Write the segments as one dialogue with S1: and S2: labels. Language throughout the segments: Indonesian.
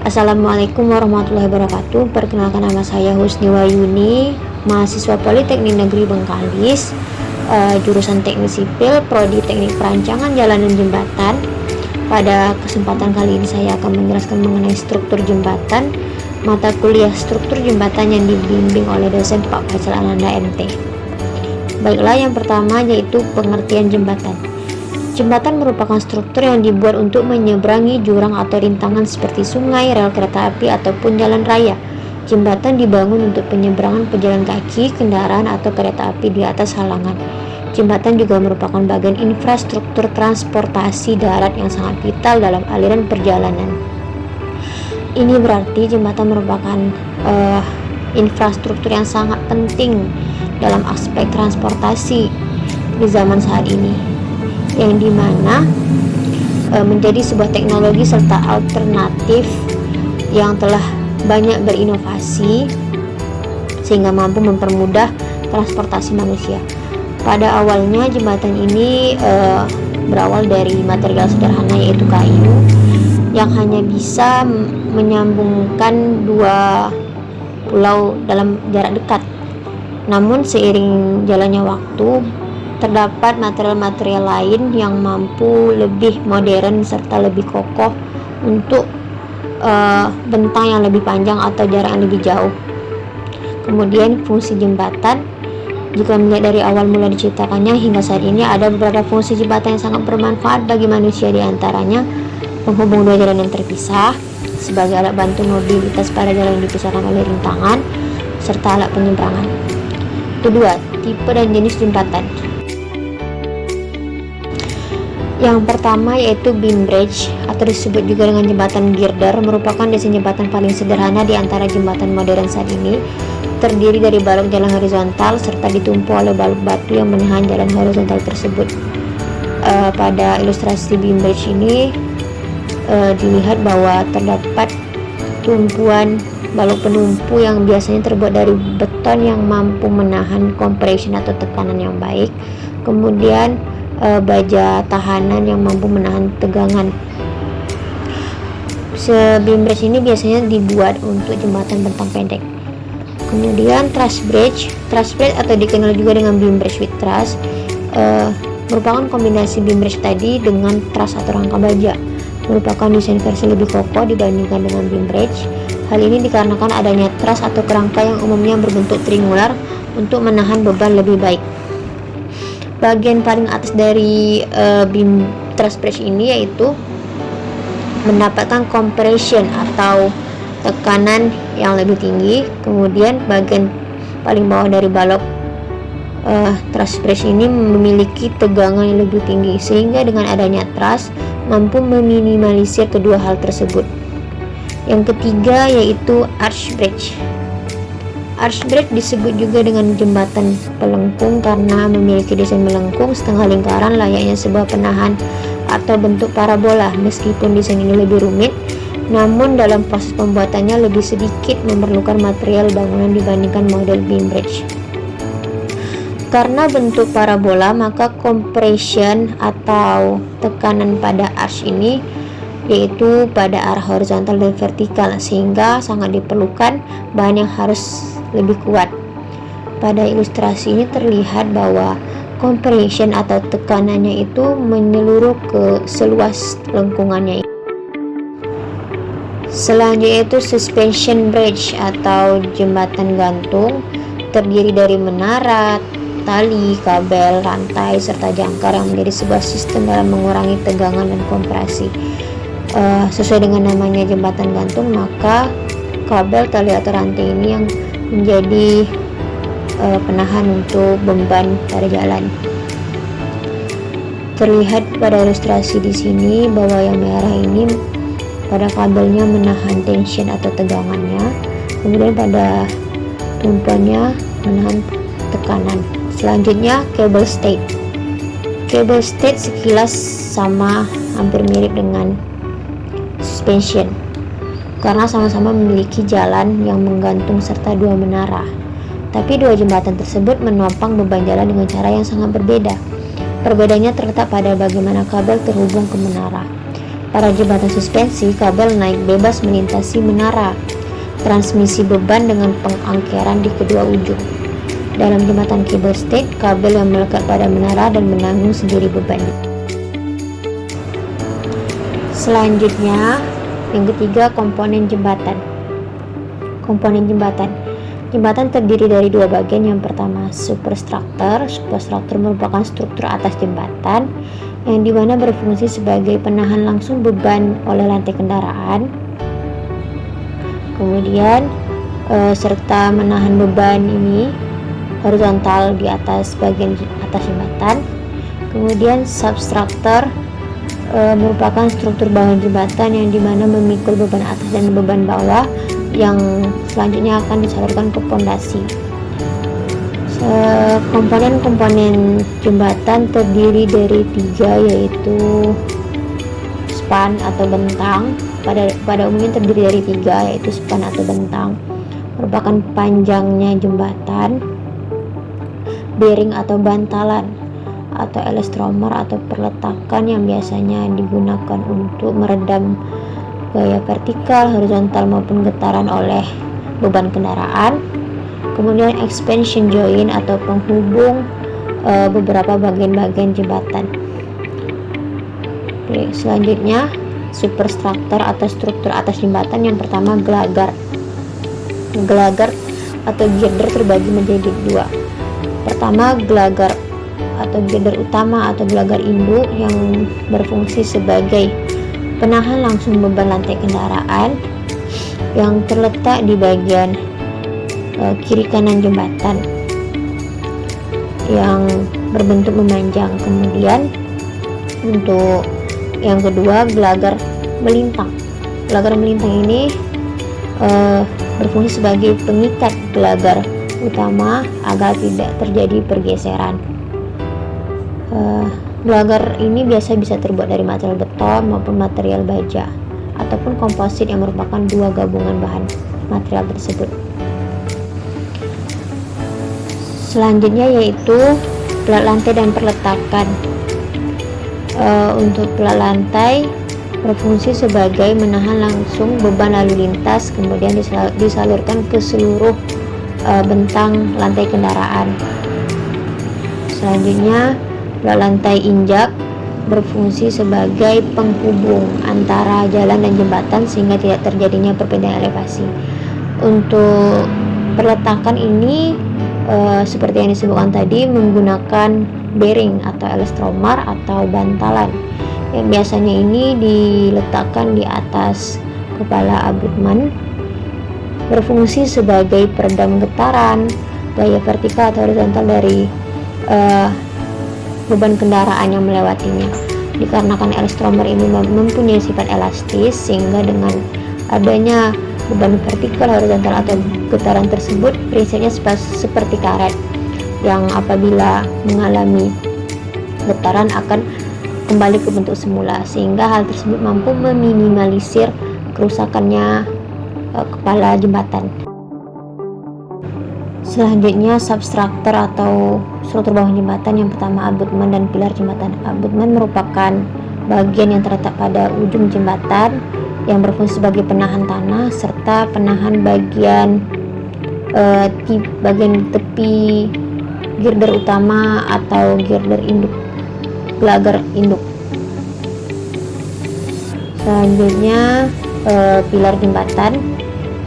S1: Assalamualaikum warahmatullahi wabarakatuh. Perkenalkan, nama saya Husni Wayuni, mahasiswa Politeknik Negeri Bengkalis, jurusan Teknik Sipil, Prodi Teknik Perancangan Jalan dan Jembatan. Pada kesempatan kali ini saya akan menjelaskan mengenai struktur jembatan, mata kuliah struktur jembatan yang dibimbing oleh dosen Pak Faisal Ananda MT. Baiklah, yang pertama yaitu pengertian jembatan. Jembatan merupakan struktur yang dibuat untuk menyeberangi jurang atau rintangan seperti sungai, rel kereta api, ataupun jalan raya. Jembatan dibangun untuk penyeberangan pejalan kaki, kendaraan, atau kereta api di atas halangan. Jembatan juga merupakan bagian infrastruktur transportasi darat yang sangat vital dalam aliran perjalanan. Ini berarti jembatan merupakan infrastruktur yang sangat penting dalam aspek transportasi di zaman saat ini, yang dimana menjadi sebuah teknologi serta alternatif yang telah banyak berinovasi sehingga mampu mempermudah transportasi manusia. Pada awalnya jembatan ini berawal dari material sederhana, yaitu kayu yang hanya bisa menyambungkan dua pulau dalam jarak dekat. Namun seiring jalannya waktu, terdapat material-material lain yang mampu lebih modern serta lebih kokoh untuk bentang yang lebih panjang atau jarak yang lebih jauh. Kemudian fungsi jembatan, jika melihat dari awal mula diciptakannya hingga saat ini, ada beberapa fungsi jembatan yang sangat bermanfaat bagi manusia, diantaranya penghubung dua jalan yang terpisah, sebagai alat bantu mobilitas pada jalan yang dipisahkan oleh rintangan, serta alat penyeberangan. Kedua, tipe dan jenis jembatan. Yang pertama yaitu beam bridge atau disebut juga dengan jembatan girder, merupakan desain jembatan paling sederhana di antara jembatan modern saat ini. Terdiri dari balok jalan horizontal serta ditumpu oleh balok batu yang menahan jalan horizontal tersebut. Pada ilustrasi beam bridge ini dilihat bahwa terdapat tumpuan balok penumpu yang biasanya terbuat dari beton yang mampu menahan compression atau tekanan yang baik. Kemudian baja tahanan yang mampu menahan tegangan. Beam bridge ini biasanya dibuat untuk jembatan bentang pendek. Kemudian truss bridge atau dikenal juga dengan beam bridge with truss, merupakan kombinasi beam bridge tadi dengan truss atau rangka baja. Merupakan desain versi lebih kokoh dibandingkan dengan beam bridge. Hal ini dikarenakan adanya truss atau kerangka yang umumnya berbentuk triangular untuk menahan beban lebih baik. Bagian paling atas dari beam truss bridge ini yaitu mendapatkan compression atau tekanan yang lebih tinggi. Kemudian bagian paling bawah dari balok truss bridge ini memiliki tegangan yang lebih tinggi, sehingga dengan adanya truss mampu meminimalisir kedua hal tersebut. Yang ketiga yaitu arch bridge. Arch bridge disebut juga dengan jembatan pelengkung karena memiliki desain melengkung setengah lingkaran layaknya sebuah penahan atau bentuk parabola. Meskipun desain ini lebih rumit, namun dalam proses pembuatannya lebih sedikit memerlukan material bangunan dibandingkan model beam bridge. Karena bentuk parabola, maka compression atau tekanan pada arch ini yaitu pada arah horizontal dan vertikal, sehingga sangat diperlukan bahan yang harus lebih kuat. Pada ilustrasi ini terlihat bahwa compression atau tekanannya itu menyeluruh ke seluas lengkungannya. Selanjutnya itu suspension bridge atau jembatan gantung, terdiri dari menara, tali, kabel, rantai, serta jangkar yang menjadi sebuah sistem dalam mengurangi tegangan dan kompresi. Sesuai dengan namanya jembatan gantung, maka kabel, tali atau rantai ini yang menjadi penahan untuk beban pada jalan. Terlihat pada ilustrasi di sini bahwa yang merah ini pada kabelnya menahan tension atau tegangannya, kemudian pada tumpuannya menahan tekanan. Selanjutnya cable stay. Cable stay sekilas sama, hampir mirip dengan suspension karena sama-sama memiliki jalan yang menggantung serta dua menara. Tapi dua jembatan tersebut menopang beban jalan dengan cara yang sangat berbeda. Perbedaannya terletak pada bagaimana kabel terhubung ke menara. Pada jembatan suspensi, kabel naik bebas melintasi menara transmisi beban dengan pengangkeran di kedua ujung. Dalam jembatan cable stayed, kabel yang melekat pada menara dan menanggung sendiri beban. Selanjutnya, yang ketiga, komponen jembatan. Komponen jembatan. Jembatan terdiri dari dua bagian. Yang pertama, superstructure. Superstructure merupakan struktur atas jembatan yang dimana berfungsi sebagai penahan langsung beban oleh lantai kendaraan. Kemudian serta menahan beban ini horizontal di atas bagian atas jembatan. Kemudian substructure merupakan struktur bawah jembatan yang dimana memikul beban atas dan beban bawah yang selanjutnya akan disalurkan ke pondasi. Komponen-komponen jembatan terdiri dari tiga, yaitu span atau bentang. Pada umumnya terdiri dari tiga, yaitu span atau bentang, merupakan panjangnya jembatan, bearing atau bantalan, atau elastomer atau perletakan yang biasanya digunakan untuk meredam gaya vertikal, horizontal maupun getaran oleh beban kendaraan. Kemudian expansion joint atau penghubung beberapa bagian-bagian jembatan. Oke, selanjutnya superstructure atau struktur atas jembatan. Yang pertama, gelagar. Gelagar atau girder terbagi menjadi dua. Pertama, gelagar atau girder utama atau gelagar induk yang berfungsi sebagai penahan langsung beban lantai kendaraan yang terletak di bagian kiri kanan jembatan yang berbentuk memanjang. Kemudian untuk yang kedua, gelagar melintang. Gelagar melintang ini berfungsi sebagai pengikat gelagar utama agar tidak terjadi pergeseran. Gelagar ini biasa bisa terbuat dari material beton maupun material baja ataupun komposit yang merupakan dua gabungan bahan material tersebut. Selanjutnya yaitu pelat lantai dan perletakan. Untuk pelat lantai berfungsi sebagai menahan langsung beban lalu lintas, kemudian disalurkan ke seluruh bentang lantai kendaraan. Selanjutnya, pelat lantai injak berfungsi sebagai penghubung antara jalan dan jembatan sehingga tidak terjadinya perpindahan elevasi. Untuk perletakan ini seperti yang disebutkan tadi, menggunakan bearing atau elastomer atau bantalan yang biasanya ini diletakkan di atas kepala abutmen, berfungsi sebagai peredam getaran gaya vertikal atau horizontal dari beban kendaraan yang melewatinya. Dikarenakan elastomer ini mempunyai sifat elastis, sehingga dengan adanya beban vertikal, horizontal atau getaran tersebut prinsipnya seperti karet yang apabila mengalami getaran akan kembali ke bentuk semula, sehingga hal tersebut mampu meminimalisir kerusakannya kepala jembatan. Selanjutnya, substruktur atau struktur bawah jembatan. Yang pertama, abutmen dan pilar jembatan. Abutmen merupakan bagian yang terletak pada ujung jembatan yang berfungsi sebagai penahan tanah serta penahan bagian tepi girder utama atau girder induk, gelagar induk. Selanjutnya, pilar jembatan.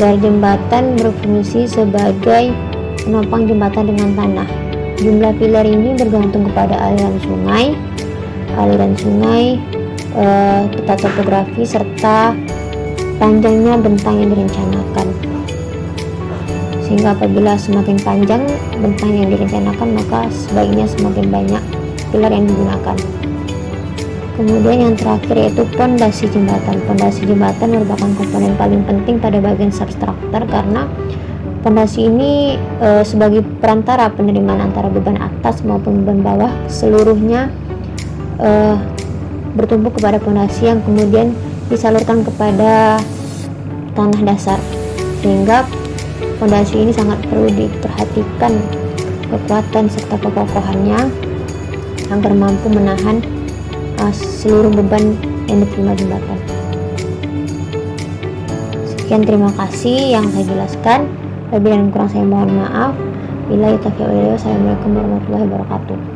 S1: Pilar jembatan berfungsi sebagai penopang jembatan dengan tanah. Jumlah pilar ini bergantung kepada aliran sungai, peta topografi serta panjangnya bentang yang direncanakan. Sehingga apabila semakin panjang bentang yang direncanakan, maka sebaiknya semakin banyak pilar yang digunakan. Kemudian yang terakhir yaitu pondasi jembatan. Pondasi jembatan merupakan komponen paling penting pada bagian substruktur karena pondasi ini sebagai perantara penerimaan antara beban atas maupun beban bawah, seluruhnya bertumpu kepada pondasi yang kemudian disalurkan kepada tanah dasar, sehingga pondasi ini sangat perlu diperhatikan kekuatan serta kekokohannya agar mampu menahan seluruh beban yang diterima jembatan. Sekian, terima kasih yang saya jelaskan. Lebih dan kurang saya mohon maaf. Wassalamualaikum warahmatullahi wabarakatuh.